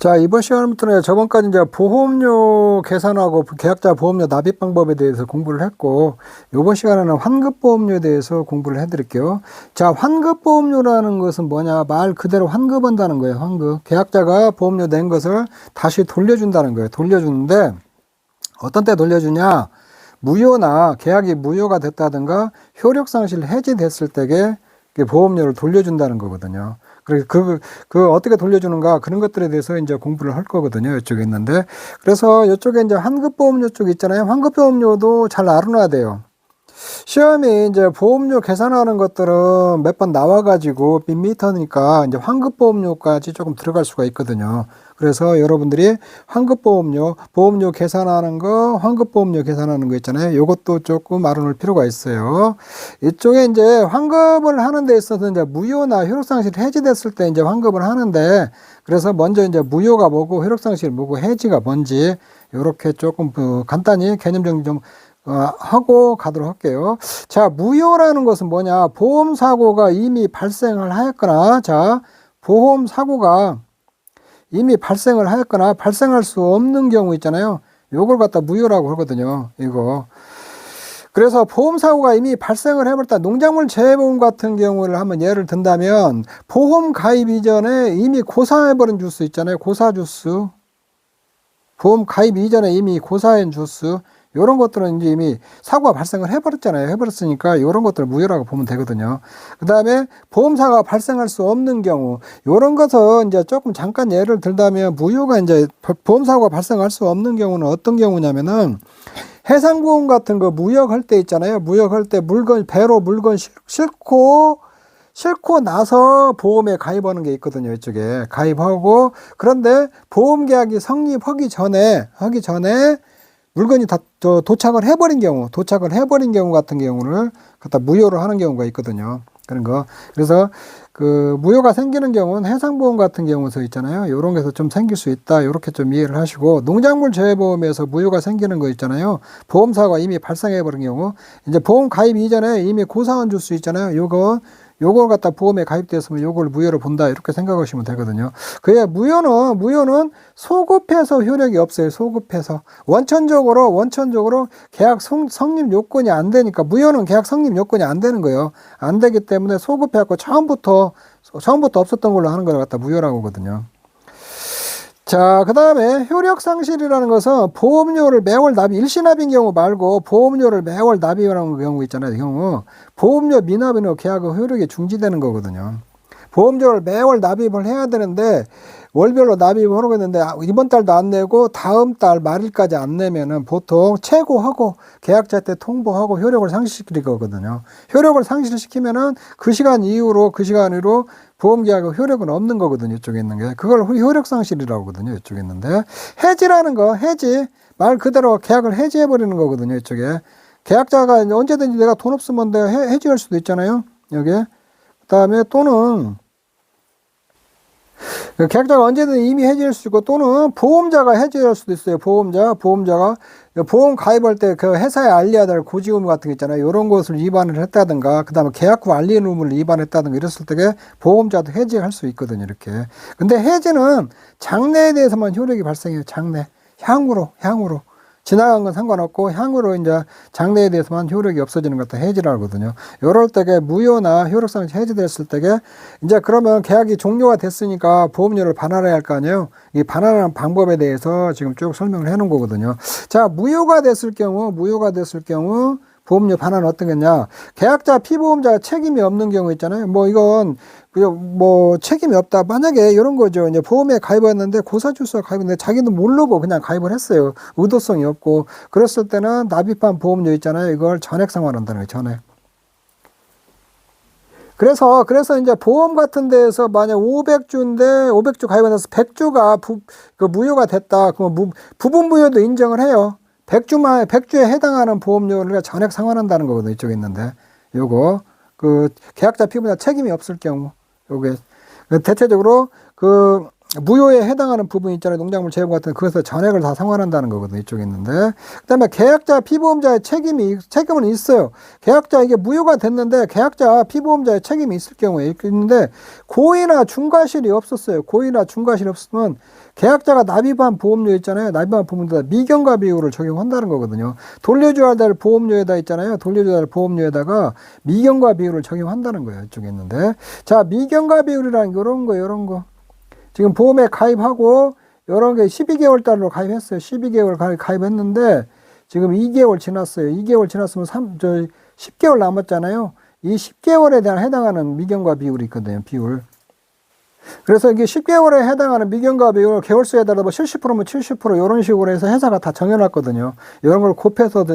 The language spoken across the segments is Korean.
자, 이번 시간부터는 저번까지 이제 보험료 계산하고 계약자 보험료 납입 방법에 대해서 공부를 했고, 이번 시간에는 환급보험료에 대해서 공부를 해드릴게요. 자, 환급보험료라는 것은 뭐냐? 말 그대로 환급한다는 거예요, 환급. 계약자가 보험료 낸 것을 다시 돌려준다는 거예요. 돌려주는데, 어떤 때 돌려주냐? 무효나 계약이 무효가 됐다든가 효력상실 해지됐을 때에 보험료를 돌려준다는 거거든요. 그래서 어떻게 돌려주는가 그런 것들에 대해서 이제 공부를 할 거거든요. 이쪽에 있는데. 그래서 이쪽에 이제 환급보험료 쪽 있잖아요. 환급보험료도 잘 알아놔야 돼요. 시험이 이제 보험료 계산하는 것들은 몇 번 나와가지고 밋밋하니까 이제 환급보험료까지 조금 들어갈 수가 있거든요. 그래서 여러분들이 환급보험료, 보험료 계산하는 거, 환급보험료 계산하는 거 있잖아요. 요것도 조금 알아놓을 필요가 있어요. 이쪽에 이제 환급을 하는 데 있어서 이제 무효나 효력상실 해지됐을 때 이제 환급을 하는데, 그래서 먼저 이제 무효가 뭐고 효력상실 뭐고 해지가 뭔지 요렇게 조금 간단히 개념 정리 좀 하고 가도록 할게요. 자, 무효라는 것은 뭐냐? 보험사고가 이미 발생을 하였거나, 자, 보험사고가 이미 발생을 하였거나 발생할 수 없는 경우 있잖아요. 요걸 갖다 무효라고 하거든요. 이거. 그래서 보험사고가 이미 발생을 해버렸다. 농작물 재해보험 같은 경우를 한번 예를 든다면, 보험 가입 이전에 이미 고사해버린 주스 있잖아요. 고사 주스. 보험 가입 이전에 이미 고사한 주스. 이런 것들은 이제 이미 사고가 발생을 해버렸잖아요. 해버렸으니까 이런 것들을 무효라고 보면 되거든요. 그 다음에 보험사가 발생할 수 없는 경우, 이런 것은 이제 조금 잠깐 예를 들다면 무효가 이제 보험사고가 발생할 수 없는 경우는 어떤 경우냐면은 해상보험 같은 거 무역할 때 있잖아요. 무역할 때 배로 물건 싣고 나서 보험에 가입하는 게 있거든요. 이쪽에 가입하고, 그런데 보험계약이 성립하기 전에 물건이 다 도착을 해버린 경우 같은 경우를 갖다 무효로 하는 경우가 있거든요. 그런 거. 그래서 그 무효가 생기는 경우는 해상보험 같은 경우서 있잖아요. 요런 게서 좀 생길 수 있다. 요렇게 좀 이해를 하시고, 농작물 재해보험에서 무효가 생기는 거 있잖아요. 보험사가 이미 발생해버린 경우, 이제 보험 가입 이전에 이미 고사한 줄 수 있잖아요. 요걸 갖다 보험에 가입되었으면 요걸 무효로 본다. 이렇게 생각하시면 되거든요. 그게 무효는 소급해서 효력이 없어요. 소급해서. 원천적으로 계약 성립 요건이 안 되니까, 무효는 계약 성립 요건이 안 되는 거예요. 안 되기 때문에 소급해갖고 처음부터 없었던 걸로 하는 걸 갖다 무효라고 하거든요. 자, 그 다음에 효력상실이라는 것은 보험료를 매월 납입, 일시납인 경우 말고 보험료를 매월 납입하는 경우 있잖아요. 이 경우 보험료 미납인 후 계약의 효력이 중지되는 거거든요. 보험료를 매월 납입을 해야 되는데 월별로 납입을 하고 있는데 이번 달도 안 내고 다음 달 말일까지 안 내면은 보통 최고하고 계약자한테 통보하고 효력을 상실시킬 거거든요. 효력을 상실시키면은 그 시간 이후로 보험계약의 효력은 없는 거거든요. 이쪽에 있는 게. 그걸 효력상실이라고 하거든요. 이쪽에 있는데. 해지라는 거, 말 그대로 계약을 해지해버리는 거거든요. 이쪽에. 계약자가 언제든지 내가 돈 없으면 내가 해지할 수도 있잖아요. 여기. 그 다음에 또는 계약자가 언제든 이미 해지할 수 있고, 또는 보험자가 해지할 수도 있어요. 보험자가 보험 가입할 때 그 회사에 알려야 될 고지 의무 같은 거 있잖아요. 이런 것을 위반을 했다든가, 그 다음에 계약 후 알리는 의무를 위반했다든가 이랬을 때 보험자도 해지할 수 있거든요. 이렇게. 근데 해지는 장래에 대해서만 효력이 발생해요. 장래. 향후로. 지나간 건 상관없고 향후로 이제 장래에 대해서만 효력이 없어지는 것도 해지라고 하거든요. 요럴 때게 무효나 효력상실 해지됐을 때게 이제 그러면 계약이 종료가 됐으니까 보험료를 반환해야 할 거 아니에요. 이 반환하는 방법에 대해서 지금 쭉 설명을 해 놓은 거거든요. 자, 무효가 됐을 경우 보험료 반환은 어떤 거냐? 계약자 피보험자가 책임이 없는 경우 있잖아요. 이건 책임이 없다. 만약에 이런 거죠. 이제 보험에 가입했는데 고사주수가 가입했는데 자기도 모르고 그냥 가입을 했어요. 의도성이 없고. 그랬을 때는 납입한 보험료 있잖아요. 이걸 전액 상환한다는 거예요. 전액. 그래서 이제 보험 같은 데에서 만약 500주 가입해서 100주가 무효가 됐다. 그럼 부분 무효도 인정을 해요. 100주에 해당하는 보험료를 전액 상환한다는 거거든요. 이쪽에 있는데. 요거, 계약자 피보험자 책임이 없을 경우, 요게, 대체적으로 무효에 해당하는 부분 있잖아요. 농작물 재고 같은 그것에서 전액을 다 상환한다는 거거든요. 이쪽에 있는데. 그다음에 계약자 피보험자의 책임은 있어요. 계약자 이게 무효가 됐는데 계약자 피보험자의 책임이 있을 경우에 있는데 고의나 중과실이 없었어요. 고의나 중과실이 없으면 계약자가 납입한 보험료 있잖아요. 납입한 보험료에다 미경과 비율을 적용한다는 거거든요. 돌려줘야 될 보험료에다 있잖아요. 돌려줘야 될 보험료에다가 미경과 비율을 적용한다는 거예요. 이쪽에 있는데. 자, 미경과 비율이라는 게 이런 거, 이런 거. 지금 보험에 가입하고 이런 게 12개월 달로 가입했어요. 12개월 가입했는데 지금 2개월 지났어요. 2개월 지났으면 10개월 남았잖아요. 이 10개월에 대한 해당하는 미경과 비율이 있거든요. 비율. 그래서 이게 10개월에 해당하는 미경과 비율 개월수에다가 뭐 70%면 70% 이런 식으로 해서 회사가 다 정해놨거든요. 이런 걸 곱해서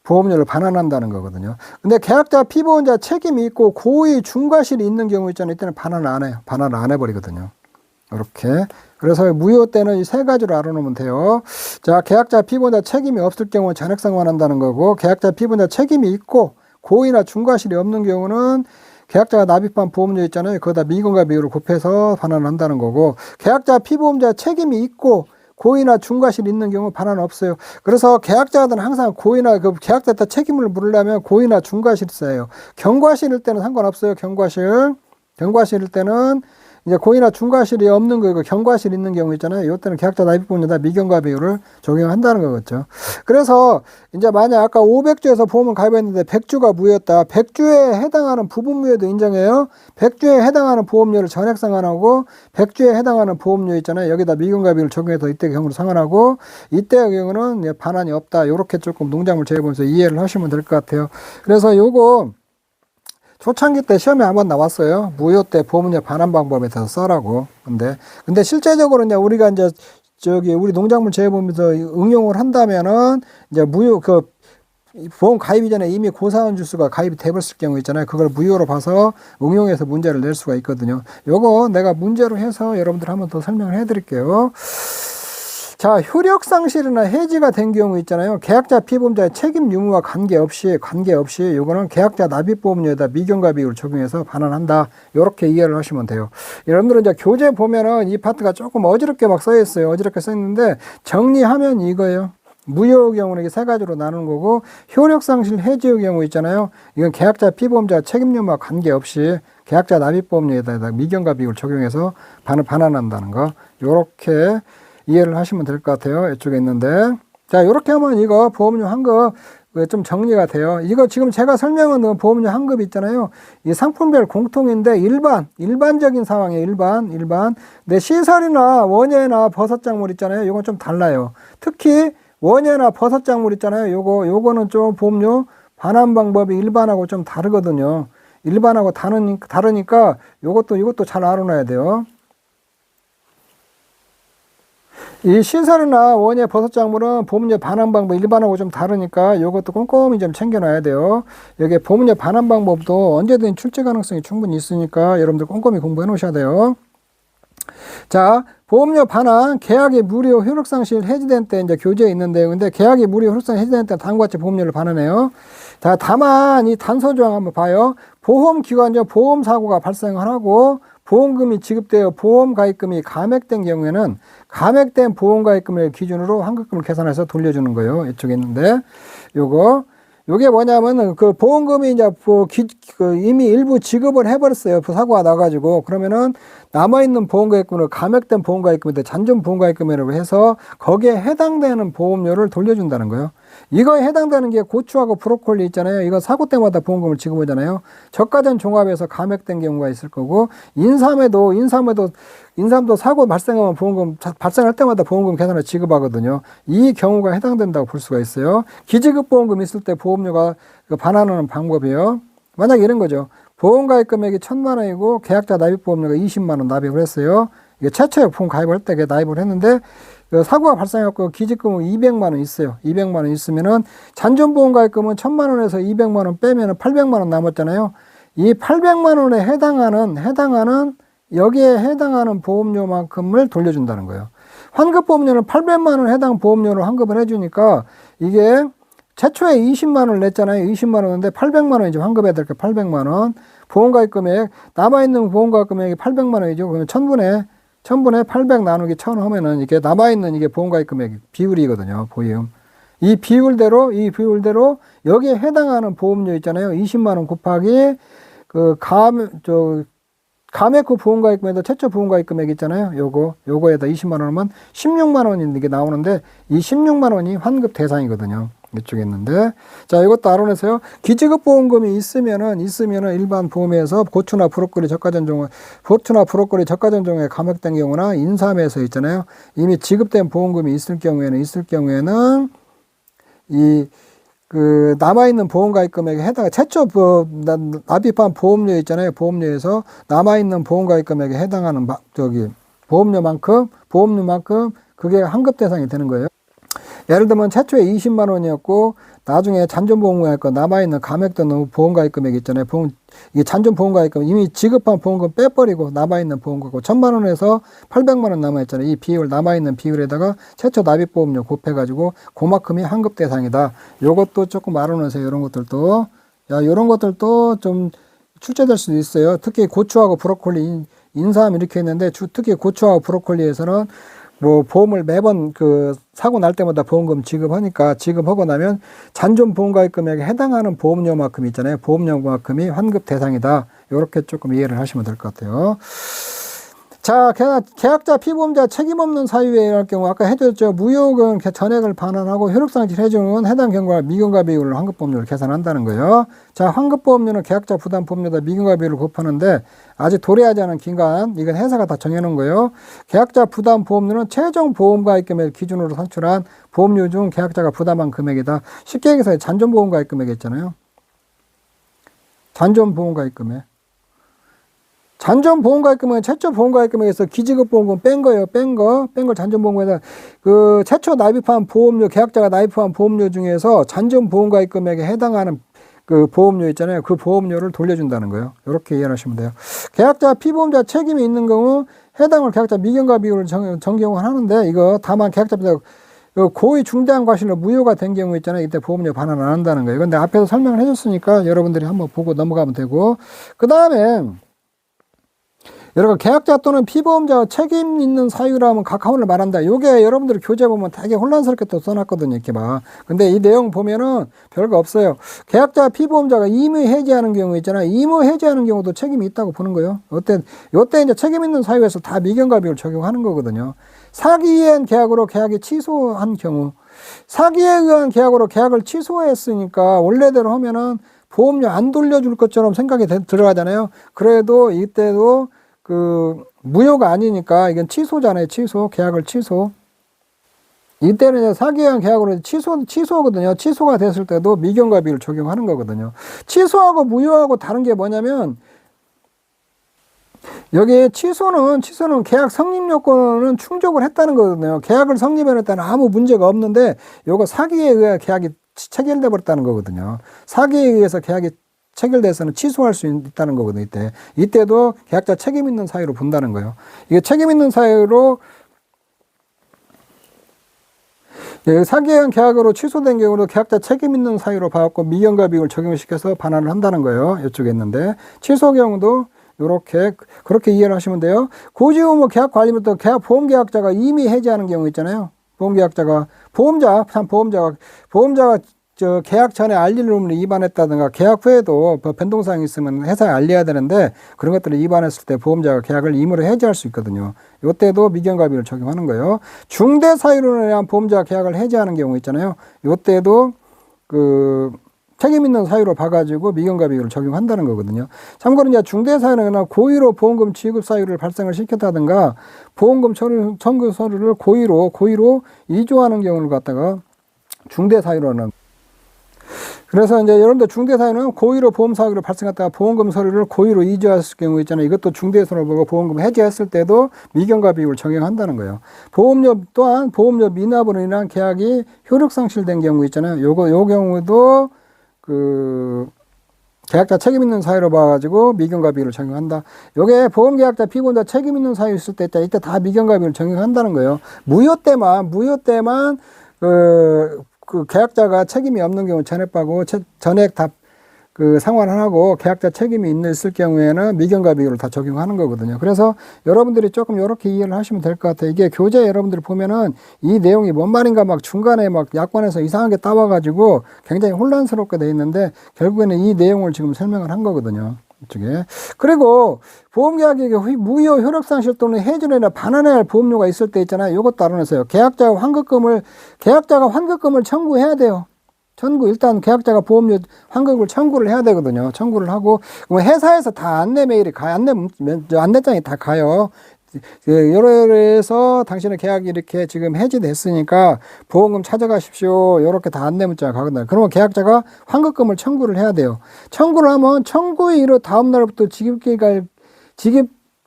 보험료를 반환한다는 거거든요. 근데 계약자 피보험자 책임이 있고 고의 중과실이 있는 경우 있잖아요. 이때는 반환을 안 해요. 반환을 안 해버리거든요. 이렇게. 그래서 무효 때는 이 세 가지로 알아놓으면 돼요. 자, 계약자 피보험자 책임이 없을 경우는 전액 상환한다는 거고, 계약자 피보험자 책임이 있고 고의나 중과실이 없는 경우는 계약자가 납입한 보험료 있잖아요. 거기다 미경과 비율을 곱해서 반환한다는 거고, 계약자 피보험자 책임이 있고 고의나 중과실이 있는 경우 반환 없어요. 그래서 계약자들은 항상 고의나 계약자 때 책임을 물으려면 고의나 중과실 써요. 경과실일 때는 상관없어요. 경과실일 때는 이제 고의나 중과실이 없는 거고 경과실 있는 경우 있잖아요. 이때는 계약자 납입보험료에다 미경과 비율을 적용한다는 거겠죠. 그래서 이제 만약 아까 500주에서 보험을 가입했는데 100주가 무효였다. 100주에 해당하는 부분무효도 인정해요. 100주에 해당하는 보험료를 전액 상환하고 100주에 해당하는 보험료 있잖아요. 여기다 미경과 비율을 적용해서 이때 경우를 상환하고 이때의 경우는 반환이 없다. 이렇게 조금 농작물 재보면서 이해를 하시면 될 것 같아요. 그래서 요거 초창기 때 시험에 한번 나왔어요. 무효 때 보험료 반환 방법에 대해서 써라고. 근데 실제적으로 이제 우리가 이제 우리 농작물 재보면서 응용을 한다면은 이제 무효 보험 가입 이전에 이미 고사원 주수가 가입이 돼버렸을 경우 있잖아요. 그걸 무효로 봐서 응용해서 문제를 낼 수가 있거든요. 요거 내가 문제로 해서 여러분들 한번 더 설명을 해드릴게요. 자, 효력 상실이나 해지가 된 경우 있잖아요. 계약자 피보험자의 책임 유무와 관계없이 요거는 계약자 납입보험료에다 미경과 비율을 적용해서 반환한다. 요렇게 이해를 하시면 돼요. 여러분들은 이제 교재 보면은 이 파트가 조금 어지럽게 막 써 있어요. 어지럽게 써 있는데 정리하면 이거예요. 무효의 경우는 이게 세 가지로 나누는 거고, 효력 상실 해지의 경우 있잖아요. 이건 계약자 피보험자 책임 유무와 관계없이 계약자 납입보험료에다 미경과 비율을 적용해서 반환한다는 거. 요렇게 이해를 하시면 될 것 같아요. 이쪽에 있는데. 자, 이렇게 하면 이거 보험료 환급 좀 정리가 돼요. 이거 지금 제가 설명한 보험료 환급 있잖아요. 이 상품별 공통인데 일반적인 상황이에요. 일반. 근데 시설이나 원예나 버섯작물 있잖아요. 이건 좀 달라요. 특히 원예나 버섯작물 있잖아요. 요거는 좀 보험료 반환 방법이 일반하고 좀 다르거든요. 일반하고 다르니까 이것도 잘 알아놔야 돼요. 이 시설이나 원예 버섯작물은 보험료 반환 방법 일반하고 좀 다르니까 이것도 꼼꼼히 좀 챙겨놔야 돼요. 여기 보험료 반환 방법도 언제든 출제 가능성이 충분히 있으니까 여러분들 꼼꼼히 공부해 놓으셔야 돼요. 자, 보험료 반환, 계약이 무효 효력상실 해지된 때 이제 교재에 있는데, 근데 계약이 무효 효력상실 해지된 때 다음과 같이 보험료를 반환해요. 자, 다만 이 단서 조항 한번 봐요. 보험기관 중 보험사고가 발생하고 보험금이 지급되어 보험가입금이 감액된 경우에는 감액된 보험가입금을 기준으로 환급금을 계산해서 돌려주는 거예요. 이쪽에 있는데 요게 뭐냐면은 그 보험금이 이제 이미 일부 지급을 해버렸어요. 그 사고가 나가지고 그러면은 남아있는 보험가입금을 감액된 보험가입금인데 잔존 보험가입금이라고 해서 거기에 해당되는 보험료를 돌려준다는 거예요. 이거에 해당되는 게 고추하고 브로콜리 있잖아요. 이거 사고 때마다 보험금을 지급하잖아요. 저가전 종합에서 감액된 경우가 있을 거고, 인삼도 사고 발생하면 보험금 발생할 때마다 보험금 계산을 지급하거든요. 이 경우가 해당된다고 볼 수가 있어요. 기지급 보험금 있을 때 보험료가 반환하는 방법이에요. 만약 이런 거죠. 보험가입 금액이 1,000만 원이고 계약자 납입보험료가 20만 원 납입을 했어요. 이게 최초에 보험 가입할 때 납입을 했는데 사고가 발생했고 기지금은 200만 원 있어요. 200만 원 있으면은 잔존보험가입금은 1,000만 원에서 200만 원 빼면은 800만 원 남았잖아요. 이 800만 원에 해당하는 여기에 해당하는 보험료만큼을 돌려준다는 거예요. 환급보험료는 800만 원 해당 보험료를 환급을 해주니까 이게 최초에 20만 원을 냈잖아요. 20만 원인데 800만 원 이제 환급해야 될 게 800만 원. 보험가입 금액 남아있는 보험가입 금액이 800만 원이죠. 그러면 1000분의 1000분의 800 나누기 1000 하면은 이게 남아있는 이게 보험가입 금액 비율이거든요. 보험. 이 비율대로 여기에 해당하는 보험료 있잖아요. 20만 원 곱하기 그 감액 후 보험가입 금액에다 최초 보험가입 금액 있잖아요. 요거에다 20만 원 하면 16만 원이 이게 나오는데 이 16만 원이 환급 대상이거든요. 이쪽에 있는데 자 이것도 알아내세요. 기지급 보험금이 있으면은 일반 보험에서 보트나 브로커리 저가전종에 감액된 경우나 인삼에서 있잖아요. 이미 지급된 보험금이 있을 경우에는 이 그 남아있는 보험가입 금액에 해당 최초 납입한 보험료 있잖아요. 보험료에서 남아있는 보험가입 금액에 해당하는 보험료만큼 그게 환급 대상이 되는 거예요. 예를 들면 최초에 20만 원이었고 나중에 잔존보험금액 남아있는 감액된 보험가입 금액 있잖아요. 이게 잔존보험가입 금액 이미 지급한 보험금 빼버리고 남아있는 보험금액 1000만 원에서 800만 원 남아있잖아요. 이 비율 남아있는 비율에다가 최초 납입보험료 곱해가지고 그만큼이 환급 대상이다. 요것도 조금 알아놓으세요. 이런 것들도 좀 출제될 수도 있어요. 특히 고추하고 브로콜리 인삼 이렇게 했는데 특히 고추하고 브로콜리에서는 뭐 보험을 매번 그 사고 날 때마다 보험금 지급하고 나면 잔존 보험가입 금액에 해당하는 보험료만큼 있잖아요. 보험료만큼이 환급 대상이다. 이렇게 조금 이해를 하시면 될 것 같아요. 자, 계약자 피보험자 책임 없는 사유에 의할 경우 아까 해줬죠. 무효금 전액을 반환하고 효력상실 해주는 해당 경과 미경과 비율로 환급보험료를 계산한다는 거예요. 자, 환급보험료는 계약자 부담 보험료다 미경과 비율을 곱하는데 아직 도래하지 않은 기간 이건 회사가 다 정해놓은 거예요. 계약자 부담 보험료는 최종 보험가입 금액 기준으로 산출한 보험료 중 계약자가 부담한 금액이다. 쉽게 얘기해서 잔존보험가입 금액 있잖아요. 잔존보험가입 금액. 잔존보험가입 금액은 최초 보험가입 금액에서 기지급 보험금 뺀 걸 잔존보험금에다 그 최초 납입한 보험료 계약자가 납입한 보험료 중에서 잔존보험가입 금액에 해당하는 그 보험료 있잖아요. 그 보험료를 돌려준다는 거예요. 이렇게 이해하시면 돼요. 계약자 피보험자 책임이 있는 경우 해당을 계약자 미경과 비율을 정경을 하는데 이거 다만 계약자 고의 중대한 과실로 무효가 된 경우 있잖아요. 이때 보험료 반환 안 한다는 거예요. 근데 앞에서 설명을 해줬으니까 여러분들이 한번 보고 넘어가면 되고 그 다음에 여러분 계약자 또는 피보험자 책임 있는 사유라면 각하원을 말한다. 요게 여러분들 교재 보면 되게 혼란스럽게 또 써놨거든요. 이렇게 봐. 근데 이 내용 보면은 별거 없어요. 계약자 피보험자가 임의 해지하는 경우 있잖아요. 임의 해지하는 경우도 책임이 있다고 보는 거예요. 요때 이제 책임 있는 사유에서 다 미경과 비율 적용하는 거거든요. 사기에 의한 계약으로 계약이 취소한 경우 사기에 의한 계약으로 계약을 취소했으니까 원래대로 하면은 보험료 안 돌려줄 것처럼 생각이 들어가잖아요. 그래도 이때도 그 무효가 아니니까 이건 취소잖아요. 계약을 취소. 이때는 사기에 의한 계약으로 취소거든요. 취소가 됐을 때도 미경과 비율 적용하는 거거든요. 취소하고 무효하고 다른 게 뭐냐면 여기 취소는 계약 성립 요건은 충족을 했다는 거거든요. 계약을 성립해냈다는 아무 문제가 없는데 요거 사기에 의해 계약이 체결돼 버렸다는 거거든요. 사기에 의해서 계약이 체결돼서는 취소할 수 있다는 거거든요. 이때도 계약자 책임 있는 사유로 본다는 거예요. 이게 책임 있는 사유로 사기에 의한 계약으로 취소된 경우도 계약자 책임 있는 사유로 봐갖고 미경과 비율을 적용시켜서 반환을 한다는 거예요. 이쪽에 있는데 취소 경우도 그렇게 이해를 하시면 돼요. 고지 의무 계약 관리부터 보험 계약자가 이미 해지하는 경우 있잖아요. 보험자가 계약 전에 알릴 의무를 위반했다든가 계약 후에도 변동사항이 있으면 회사에 알려야 되는데 그런 것들을 위반했을 때 보험자가 계약을 임의로 해지할 수 있거든요. 이때도 미경과 비율을 적용하는 거예요. 중대 사유로 인한 보험자가 계약을 해지하는 경우 있잖아요. 이때도 그 책임 있는 사유로 봐가지고 미경과 비율을 적용한다는 거거든요. 참고로 이제 중대 사유는 고의로 보험금 지급 사유를 발생을 시켰다든가 보험금 청구 서류를 고의로 이조하는 경우를 갖다가 중대 사유로는 그래서 이제 여러분들 중대 사유는 고의로 보험 사고를 발생했다가 보험금 서류를 고의로 이조했을 경우 있잖아요. 이것도 중대 사유로 보고 보험금 해지했을 때도 미경과 비율을 적용한다는 거예요. 또한 보험료 미납으로 인한 계약이 효력 상실된 경우 있잖아요. 요 경우도 그 계약자 책임 있는 사유로 봐가지고 미경과 비율을 적용한다. 요게 보험계약자 피보험자 책임 있는 사유 있을 때 이때 다 미경과 비율을 적용한다는 거예요. 무효 때만 그 계약자가 책임이 없는 경우 전액 다 그 상환을 하고 계약자 책임이 있을 경우에는 미경과 비교를 다 적용하는 거거든요. 그래서 여러분들이 조금 이렇게 이해를 하시면 될 것 같아요. 이게 교재 여러분들이 보면은 이 내용이 뭔 말인가 막 중간에 막 약관에서 이상하게 따와가지고 굉장히 혼란스럽게 돼 있는데 결국에는 이 내용을 지금 설명을 한 거거든요. 이쪽에. 그리고 보험계약의 무효 효력상실 또는 해지나 반환해야 할 보험료가 있을 때 있잖아요. 이것도 알아내세요. 계약자가 환급금을 청구해야 돼요. 일단 계약자가 보험료 환급을 청구를 해야 되거든요. 청구를 하고 회사에서 다 안내 메일이 가요. 안내장이 다 가요. 이래서 당신의 계약이 이렇게 지금 해지됐으니까 보험금 찾아가십시오. 이렇게 다 안내 문자가 가거든요. 그러면 계약자가 환급금을 청구를 해야 돼요. 청구를 하면 청구일로 다음 날부터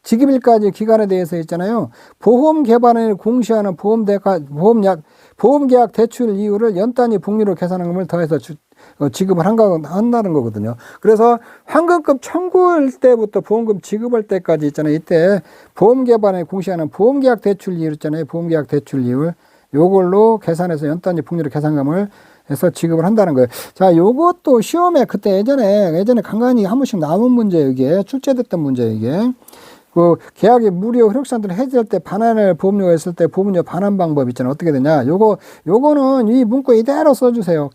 지급일까지 기간에 대해서 있잖아요. 보험 개발을 공시하는 보험계약 대출 이율을 연 단위 복리로 계산한 금을 더해서 지급을 한다는 거거든요. 그래서 환급금 청구할 때부터 보험금 지급할 때까지 있잖아요. 이때 보험개발에 공시하는 보험계약 대출 이율 있잖아요. 보험계약 대출 이율 요걸로 계산해서 연 단위 복리로 계산금을 해서 지급을 한다는 거예요. 자, 요것도 시험에 그때 예전에 간간히 한 번씩 나온 문제예요. 이게 출제됐던 문제예요. 이게. 그 계약이 무료 효력상들을 해지할 때 반환할 보험료가 있을 때 보험료 반환 방법 있잖아요. 어떻게 되냐? 요거는 이 문구 이대로 써주세요.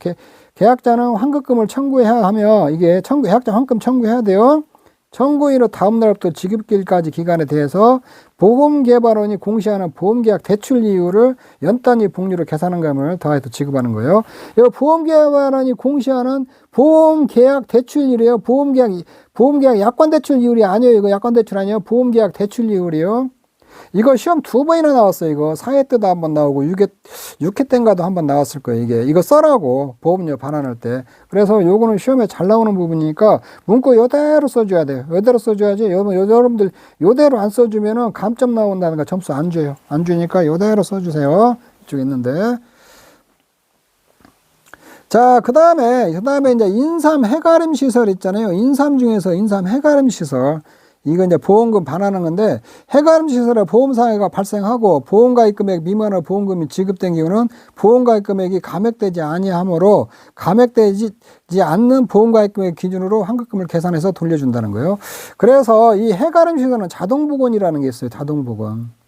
계약자는 환급금을 청구해야 하며 이게 계약자 환급금 청구해야 돼요. 청구일로 다음 날부터 지급일까지 기간에 대해서 보험개발원이 공시하는 보험계약 대출 이율을 연 단위 복리로 계산한 금을 더해서 지급하는 거예요. 이 보험개발원이 공시하는 보험계약 대출이래요. 보험계약 약관 대출 이율이 아니에요. 이거 약관 대출 아니에요. 보험계약 대출 이율이요. 이거 시험 2번이나 나왔어요. 이거 4회 때도 한번 나오고 6회 때인가도 한번 나왔을 거예요. 이거 써라고 보험료 반환할 때. 그래서 요거는 시험에 잘 나오는 부분이니까 문구 요대로 써줘야 돼요. 요대로 써줘야지. 여러분들 요대로 안 써주면은 감점 나온다는 거 점수 안 줘요. 안 주니까 요대로 써주세요. 이쪽에 있는데. 자, 그 다음에 이제 인삼 해가림 시설 있잖아요. 인삼 중에서 인삼 해가림 시설. 이거 이제 보험금 반환하는 건데, 해가림 시설에 보험사고가 발생하고 보험가입 금액 미만의 보험금이 지급된 경우는 보험가입 금액이 감액되지 아니하므로 감액되지 않는 보험가입 금액 기준으로 환급금을 계산해서 돌려준다는 거예요. 그래서 이 해가림 시설은 자동복원이라는 게 있어요. 자동복원.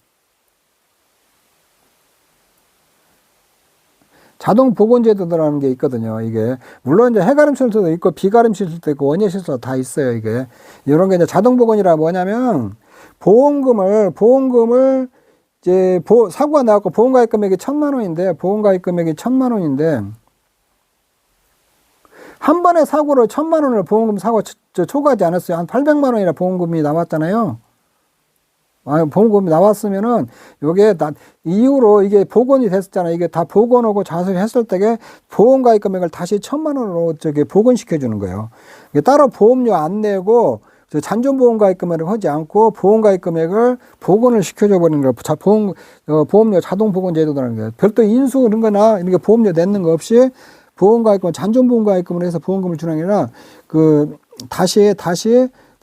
자동복원제도라는 게 있거든요. 이게 물론 이제 해가림 시설도 있고 비가림 시설도 있고 원예 시설도 다 있어요. 이게 이런 게 이제 자동복원이라 뭐냐면 보험금을 이제 사고가 나왔고 보험가입 금액이 1,000만 원인데 보험가입 금액이 1,000만 원인데 한 번에 사고를 1,000만 원을 보험금 사고 초과하지 않았어요. 한 800만 원이나 보험금이 나왔잖아요. 보험금이 나왔으면은 요게 이후로 이게 복원이 됐었잖아요. 이게 다 복원하고 자수했을 때에 보험가입 금액을 다시 1,000만 원으로 복원시켜 주는 거예요. 이게 따로 보험료 안 내고 잔존보험가입 금액을 하지 않고 보험가입 금액을 복원을 시켜줘 버리는 거예요. 보험료 자동복원 제도라는 거예요. 별도 인수 그런 거나 이렇게 보험료 내는 거 없이 보험가입금 잔존보험가입금을 해서 보험금을 주는 게 아니라 다시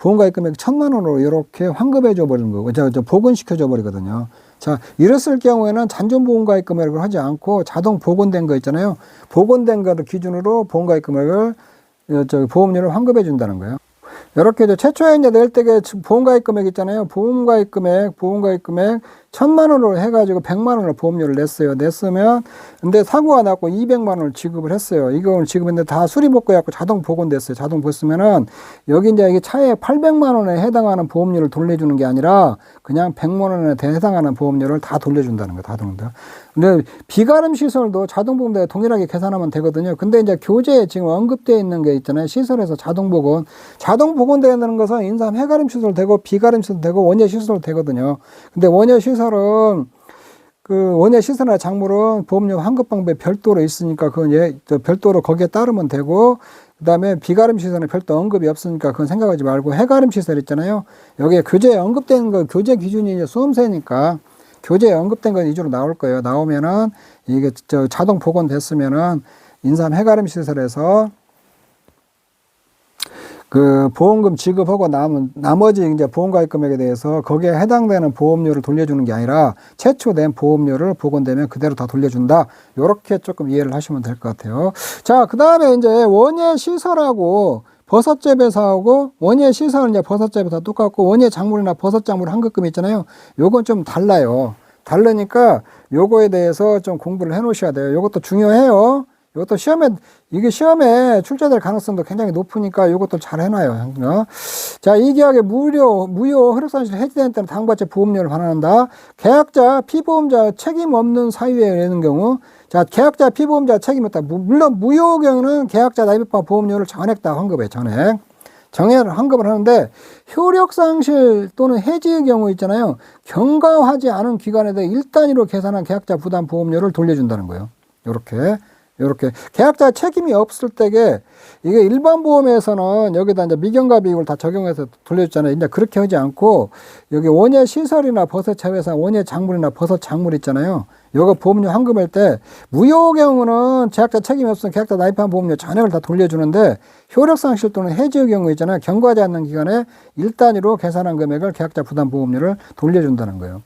보험가입 금액 1,000만 원으로 이렇게 환급해 줘 버리는 거고, 복원시켜 줘 버리거든요. 자, 이랬을 경우에는 잔존보험가입 금액을 하지 않고 자동 복원된 거 있잖아요. 복원된 거를 기준으로 보험가입 금액을, 보험료를 환급해 준다는 거예요. 이렇게 이제 최초에 이제 낼 때게 보험가입 금액 있잖아요. 보험가입 금액 1,000만 원으로 해가지고 100만 원을 보험료를 냈으면, 근데 사고가 났고 200만 원을 지급을 했어요. 이걸 지급했는데 다 수리복구해갖고 자동 복원됐어요. 자동 보쓰면은, 여기 이제 이게 차에 800만 원에 해당하는 보험료를 돌려주는 게 아니라, 그냥 100만 원에 해당하는 보험료를 다 돌려준다는 거예요. 다 돌린다. 근데 비가림 시설도 자동보험료에 동일하게 계산하면 되거든요. 근데 이제 교재에 지금 언급되어 있는 게 있잖아요. 시설에서 자동복원. 자동복원되는 것은 인삼 해가림 시설 되고, 비가림 시설 되고, 원예 시설 되거든요. 근데 원예 시설은 원예 시설이나 작물은 보험료 환급 방법이 별도로 있으니까 그건 별도로 거기에 따르면 되고, 그 다음에 비가림 시설은 별도 언급이 없으니까 그건 생각하지 말고, 해가림 시설 있잖아요. 여기에 교재에 언급된 거, 교재 기준이 이제 수험세니까 교재에 언급된 건 위주로 나올 거예요. 나오면은 이게 자동 복원됐으면은 인삼 해가림 시설에서 보험금 지급하고 나머지 이제 보험가입 금액에 대해서 거기에 해당되는 보험료를 돌려주는 게 아니라 최초 낸 보험료를 복원되면 그대로 다 돌려준다. 요렇게 조금 이해를 하시면 될 것 같아요. 자, 그 다음에 이제 원예 시설하고 버섯재배사하고 원예 시설은 이제 버섯재배사 똑같고 원예 작물이나 버섯 작물 환급금 있잖아요. 요건 좀 달라요. 다르니까 요거에 대해서 좀 공부를 해 놓으셔야 돼요. 요것도 중요해요. 이것도 이게 시험에 출제될 가능성도 굉장히 높으니까 이것도 잘 해놔요. 자, 이 계약의 무효 효력상실 해지된 때는 다음과 같이 보험료를 반환한다. 계약자, 피보험자 책임 없는 사유에 내는 경우, 자, 계약자, 피보험자 책임 없다. 물론 무효 경우는 계약자 납입한 보험료를 전액 다 환급해, 전액. 환급을 하는데, 효력상실 또는 해지의 경우 있잖아요. 경과하지 않은 기간에 대해 1단위로 계산한 계약자 부담 보험료를 돌려준다는 거예요. 요렇게 계약자 책임이 없을 때게 이게 일반 보험에서는 여기다 이제 미경과 비용을 다 적용해서 돌려줬잖아요. 이제 그렇게 하지 않고 여기 원예 시설이나 버섯 재배사, 원예 작물이나 버섯 작물 있잖아요. 요거 보험료 환급할 때 무효 경우는 계약자 책임이 없으면 계약자 납입한 보험료 전액을 다 돌려주는데 효력상실 또는 해지의 경우 있잖아요. 경과하지 않는 기간에 1단위로 계산한 금액을 계약자 부담 보험료를 돌려준다는 거예요.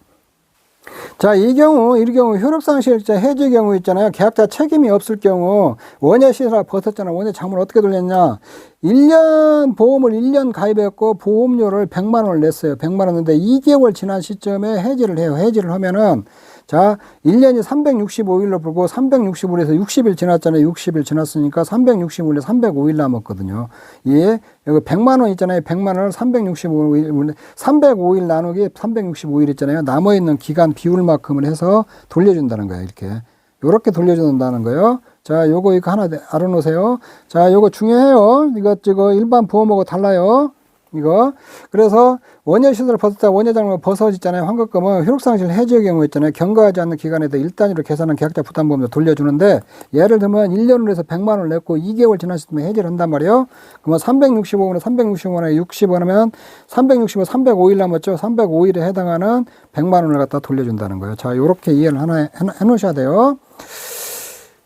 자, 이 경우 효력상실자 해지 경우 있잖아요. 계약자 책임이 없을 경우 원예 시설이나 버섯자나 원예 작물 어떻게 돌렸냐? 1년 보험을 1년 가입했고 보험료를 100만 원을 냈어요. 100만 원인데 2개월 지난 시점에 해지를 해요. 해지를 하면은 자, 1년이 365일로 불고 365일에서 60일 지났잖아요. 60일 지났으니까 365일에 305일 남았거든요. 예. 여기 100만 원 있잖아요. 100만 원을 365일 나누기 365일 있잖아요. 남아있는 기간 비율만큼을 해서 돌려준다는 거예요. 요렇게 돌려준다는 거예요. 자, 이거 하나 알아놓으세요. 자, 요거 중요해요. 이거 일반 보험하고 달라요. 그래서 원예시설 버섯자 원예작물 버섯 있잖아요. 환급금은 효력상실 해지의 경우 있잖아요. 경과하지 않는 기간에 대해 1단위로 계산한 계약자 부담보험료 돌려주는데 예를 들면 1년으로 해서 100만 원을 냈고 2개월 지난 시점에 해지를 한단 말이에요. 그러면 365원에 365원에 60원 하면 365, 305일 남았죠. 305일에 해당하는 100만 원을 갖다 돌려준다는 거예요. 자, 요렇게 이해를 하나 해놓으셔야 돼요.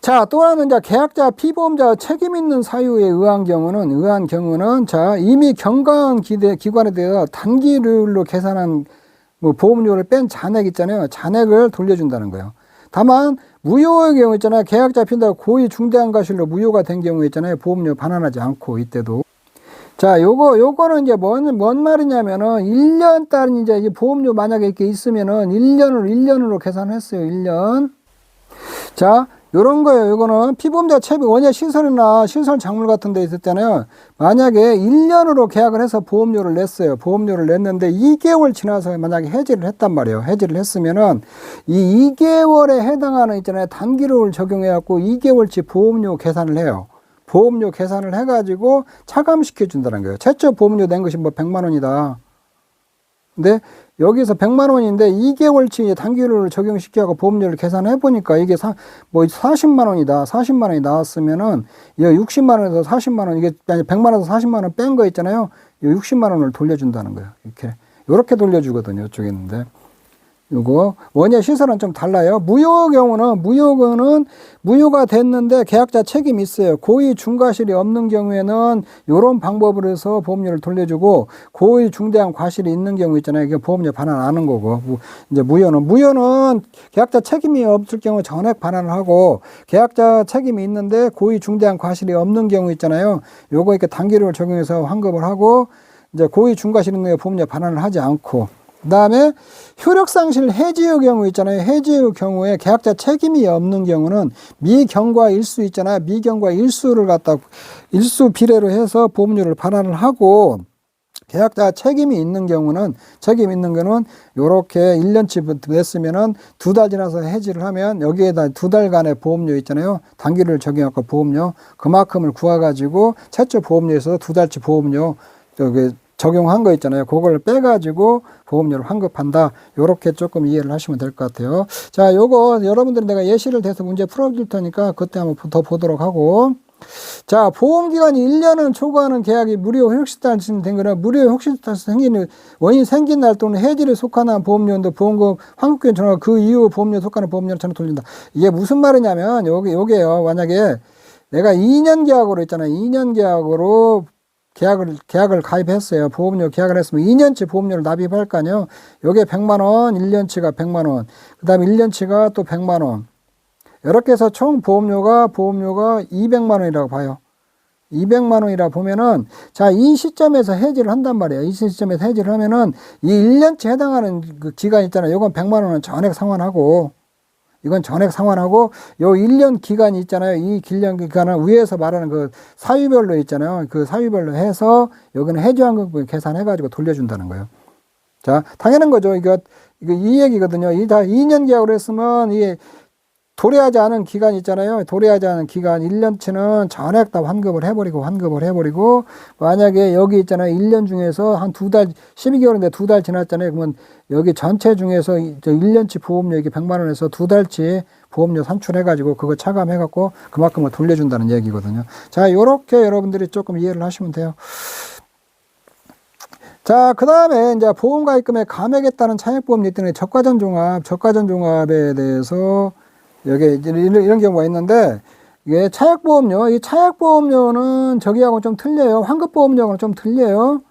자, 또 하나는 이제 계약자, 피보험자 책임 있는 사유에 의한 경우는 자, 이미 경과한 기관에 대해서 단기율로 계산한 보험료를 뺀 잔액 있잖아요. 잔액을 돌려준다는 거예요. 다만, 무효의 경우 있잖아요. 계약자 핀다 고의 중대한 과실로 무효가 된 경우 있잖아요. 보험료 반환하지 않고, 이때도. 자, 요거는 이제 뭔 말이냐면은, 1년 따른 이제 보험료 만약에 이렇게 있으면은, 1년으로 계산했어요. 1년. 자, 요런 거예요. 요거는 피보험자 책임 원예 시설이나 시설 작물 같은 데 있었잖아요. 만약에 1년으로 계약을 해서 보험료를 냈어요. 보험료를 냈는데 2개월 지나서 만약에 해지를 했단 말이에요. 해지를 했으면은 이 2개월에 해당하는 있잖아요. 단기를 적용해 갖고 2개월치 보험료 계산을 해요. 보험료 계산을 해 가지고 차감시켜 준다는 거예요. 최초 보험료 낸 것이 100만 원이다. 근데 여기서 100만 원인데 2개월치 단기율을 적용시켜서 보험료를 계산해 보니까 이게 40만 원이다. 40만 원이 나왔으면은 이 60만 원에서 40만 원, 이게 100만 원에서 40만 원 뺀 거 있잖아요. 이 60만 원을 돌려준다는 거예요. 이렇게 돌려주거든요. 이쪽에 있는데. 요거 원예 시설은 좀 달라요. 무효 경우는 무효가 됐는데 계약자 책임이 있어요. 고의 중과실이 없는 경우에는 요런 방법으로 해서 보험료를 돌려주고 고의 중대한 과실이 있는 경우 있잖아요. 이게 보험료 반환 안 하는 거고 이제 무효는 계약자 책임이 없을 경우 전액 반환을 하고 계약자 책임이 있는데 고의 중대한 과실이 없는 경우 있잖아요. 요거 이렇게 단기를 적용해서 환급을 하고 이제 고의 중과실 있는 경우 보험료 반환을 하지 않고 그 다음에 효력상실 해지의 경우 있잖아요. 해지의 경우에 계약자 책임이 없는 경우는 미경과 일수 있잖아요. 미경과 일수를 갖다 일수 비례로 해서 보험료를 반환을 하고 계약자 책임이 있는 경우는 요렇게 1년치 냈으면은 2달 지나서 해지를 하면 여기에다 2달간의 보험료 있잖아요. 단기를 적용하고 보험료 그만큼을 구해가지고 최초 보험료에서 2달치 보험료 적용한 거 있잖아요. 그걸 빼가지고 보험료를 환급한다. 요렇게 조금 이해를 하시면 될 것 같아요. 자, 요거 여러분들이 내가 예시를 대서 문제 풀어줄 테니까 그때 한번 더 보도록 하고. 자, 보험기간이 1년을 초과하는 계약이 무료 효력시탈 된 거는 무료 효력시탈 생기는 원인 생긴 날 또는 해지를 속하는 보험료인데 보험금 환급기간 전화 그 이후 보험료 속하는 보험료를 전혀 돌린다. 이게 무슨 말이냐면 요게요. 만약에 내가 2년 계약으로 있잖아요. 2년 계약으로 계약을 가입했어요. 보험료 계약을 했으면 2년치 보험료를 납입할 거 아니에요. 요게 100만 원, 1년치가 100만 원. 그 다음에 1년치가 또 100만 원. 이렇게 해서 총 보험료가 200만 원이라고 봐요. 200만 원이라 보면은, 자, 이 시점에서 해지를 한단 말이에요. 이 시점에서 해지를 하면은, 이 1년치 해당하는 그 기간 있잖아요. 요건 100만 원은 전액 상환하고, 이건 전액 상환하고, 요 1년 기간이 있잖아요. 이 1년 기간은 위에서 말하는 그 사유별로 있잖아요. 그 사유별로 해서, 여기는 해지환급을 계산해가지고 돌려준다는 거예요. 자, 당연한 거죠. 이거 이 얘기거든요. 이 다 2년 계약으로 했으면, 이게 도래하지 않은 기간 있잖아요. 도래하지 않은 기간 1년치는 전액 다 환급을 해버리고, 만약에 여기 있잖아요. 1년 중에서 한 2달, 12개월인데 2달 지났잖아요. 그러면 여기 전체 중에서 1년치 보험료 이게 100만 원에서 2달치 보험료 산출해가지고 그거 차감해갖고 그만큼을 돌려준다는 얘기거든요. 자, 요렇게 여러분들이 조금 이해를 하시면 돼요. 자, 그 다음에 이제 보험가입금의 감액에 따른 차액보험료 때문에 저가전 종합에 대해서 여기 이런 경우가 있는데, 이게 차액보험료, 이 차액보험료는 저기하고 좀 틀려요. 환급보험료하고는 좀 틀려요.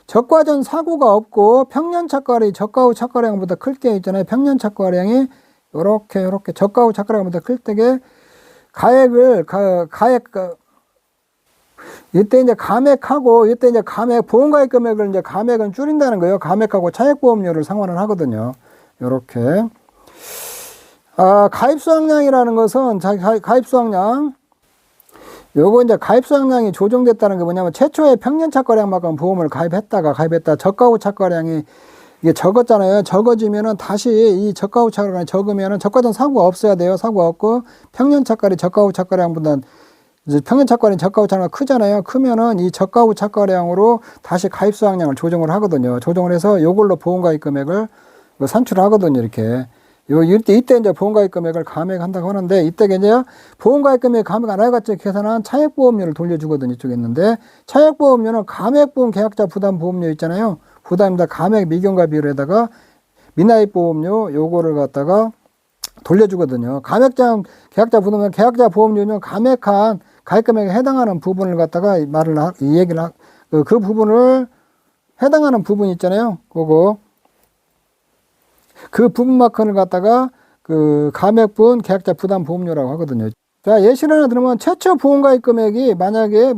적과전 사고가 없고 평년 착과량이 저가 후 착과량보다 클 게 있잖아요. 평년 착과량이 요렇게 저가 후 착과량보다 클 때게 이때 이제 감액하고, 이때 이제 보험가입 금액을 이제 감액은 줄인다는 거예요. 감액하고 차액보험료를 상환을 하거든요. 요렇게. 가입수확량이라는 것은, 가입수확량. 요거 이제 가입수확량이 조정됐다는 게 뭐냐면, 최초의 평년 착과량만큼 보험을 가입했다. 저가 후 착과량이 이게 적었잖아요. 적어지면은 다시 이 저가 후 착과량이 적으면은 저가전 사고가 없어야 돼요. 사고가 없고, 평년 착과리 저가 후 착과량보다 이제 평년 착과량이 저가 후 착과량 크잖아요. 크면은 이 저가 후 착과량으로 다시 가입수확량을 조정을 하거든요. 조정을 해서 요걸로 보험가입 금액을 산출하거든요. 이렇게. 이때 이제 보험가입 금액을 감액한다고 하는데, 이때 이제 보험가입 금액 감액 안 해가지고 계산한 차액보험료를 돌려주거든요. 이쪽에 있는데, 차액보험료는 감액보험 계약자 부담보험료 있잖아요. 부담입니다. 감액 미경과 비율에다가 미납입보험료 요거를 갖다가 돌려주거든요. 계약자 부담은 계약자 보험료는 감액한 가입 금액에 해당하는 부분을 갖다가 그 부분을 해당하는 부분 있잖아요. 그 부분만큼을 갖다가 그 감액분 계약자 부담 보험료라고 하거든요. 자, 예시를 하나 들으면 최초 보험가입 금액이 만약에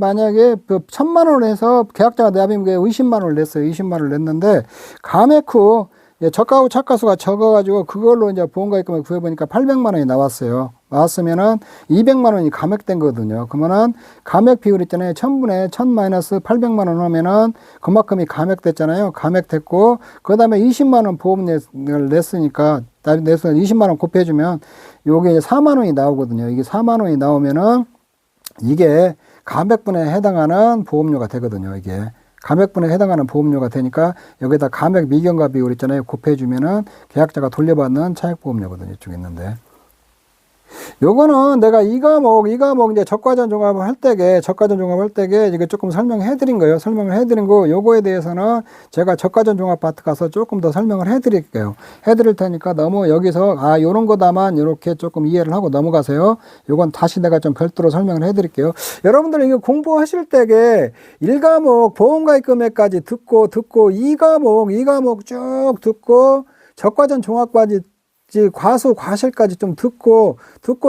그 1,000만 원을 해서 계약자가 납입금에 20만 원을 냈어요. 20만 원을 냈는데 감액 후 저가 후 착과수가 적어가지고 그걸로 이제 보험가입 금액 구해보니까 800만 원이 나왔어요. 나왔으면은 200만 원이 감액된 거거든요. 그러면은 감액 비율 있잖아요. 1000분의 1000 마이너스 800만 원 하면은 그만큼이 감액됐잖아요. 감액됐고, 그 다음에 20만 원 보험을 냈으니까, 20만 원 곱해주면 요게 이제 4만 원이 나오거든요. 이게 4만 원이 나오면은 이게 감액분에 해당하는 보험료가 되거든요. 이게. 감액분에 해당하는 보험료가 되니까 여기다 감액 미경과 비율 있잖아요. 곱해주면은 계약자가 돌려받는 차액보험료거든요. 이쪽에 있는데. 요거는 내가 이 과목 이제 적과전 종합을 할 때게 이거 조금 설명해 드린 거예요. 설명을 해 드린 거, 요거에 대해서는 제가 적과전 종합 파트 가서 조금 더 설명을 해 드릴게요. 해 드릴 테니까 너무 여기서 요런 거다만 요렇게 조금 이해를 하고 넘어가세요. 요건 다시 내가 좀 별도로 설명을 해 드릴게요. 여러분들 이거 공부하실 때게 1과목 보험가입 금액까지 듣고 2과목 쭉 듣고 적과전 종합까지 과수, 과실까지 좀 듣고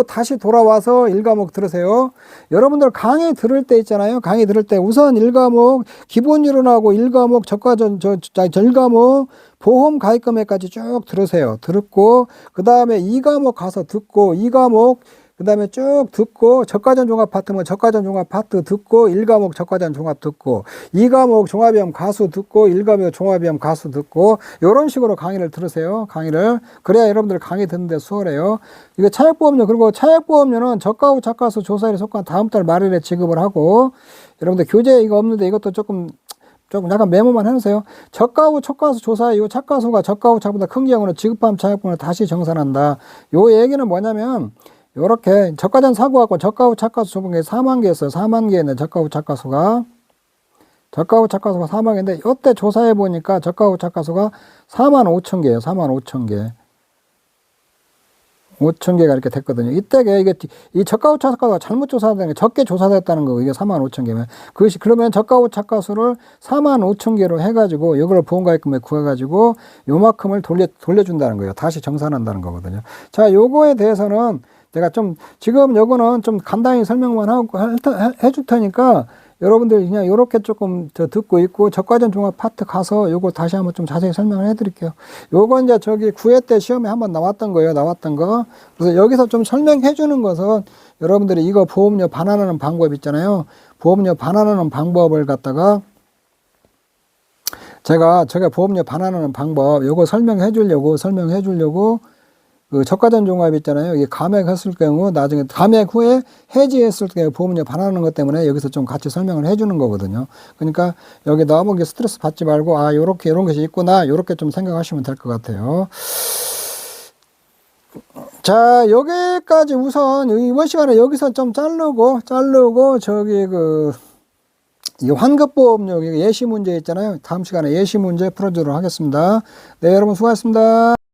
다시 돌아와서 1과목 들으세요. 여러분들 강의 들을 때 있잖아요. 강의 들을 때 우선 1과목 기본이론하고 1과목 적과전, 1과목 보험 가입 금액까지 쭉 들으세요. 듣고, 그 다음에 2과목 가서 듣고, 2과목 그 다음에 쭉 듣고, 적과전 종합 파트면 적과전 종합 파트 듣고, 1과목 적과전 종합 듣고, 2과목 종합위험 가수 듣고, 1과목 종합위험 가수 듣고, 요런 식으로 강의를 들으세요. 강의를. 그래야 여러분들 강의 듣는데 수월해요. 이거 차액보험료, 그리고 차액보험료는 저가 후 착과수 조사일에 속한 다음 달 말일에 지급을 하고, 여러분들 교재 이거 없는데 이것도 조금 약간 메모만 해놓으세요. 저가 후 착과수 조사에 이 착과수가 저가 후 착보다 큰 경우는 지급한 차액보험을 다시 정산한다. 요 얘기는 뭐냐면, 요렇게 저가전 사고하고 저가 후 착과수 좁은 게 4만 개였어요. 4만 개였네. 저가 후 착과수가 4만 개인데, 요때 조사해 보니까 저가 후 착과수가 4만 5천 개예요. 4만 5천 개. 5천 개가 이렇게 됐거든요. 이때게 이게 이 저가 후 착과수가 잘못 조사된 게 적게 조사됐다는 거. 이게 4만 5천 개면 그것이, 그러면 저가 후 착과수를 4만 5천 개로 해가지고 이걸 보험가입금에 구해가지고 요만큼을 돌려준다는 거예요. 다시 정산한다는 거거든요. 자, 요거에 대해서는 제가 지금 요거는 좀 간단히 설명만 하고 해줄 테니까, 여러분들 그냥 요렇게 조금 더 듣고 있고 적과전 종합 파트 가서 요거 다시 한번 좀 자세히 설명을 해드릴게요. 요거 이제 저기 9회 때 시험에 한번 나왔던 거예요. 나왔던 거. 그래서 여기서 좀 설명해 주는 것은 여러분들이 이거 보험료 반환하는 방법 있잖아요. 보험료 반환하는 방법을 갖다가 제가 보험료 반환하는 방법 요거 설명해 주려고 그 저가전 종합 있잖아요. 이게 감액했을 경우 나중에 감액 후에 해지했을 경우 보험료 반환하는 것 때문에 여기서 좀 같이 설명을 해주는 거거든요. 그러니까 여기 너무 스트레스 받지 말고 아 요렇게 이런 것이 있구나 요렇게 좀 생각하시면 될 것 같아요. 자 여기까지 우선 이번 시간에 여기서 좀 자르고 저기 이 환급보험료 예시 문제 있잖아요. 다음 시간에 예시 문제 풀어주도록 하겠습니다. 네 여러분 수고하셨습니다.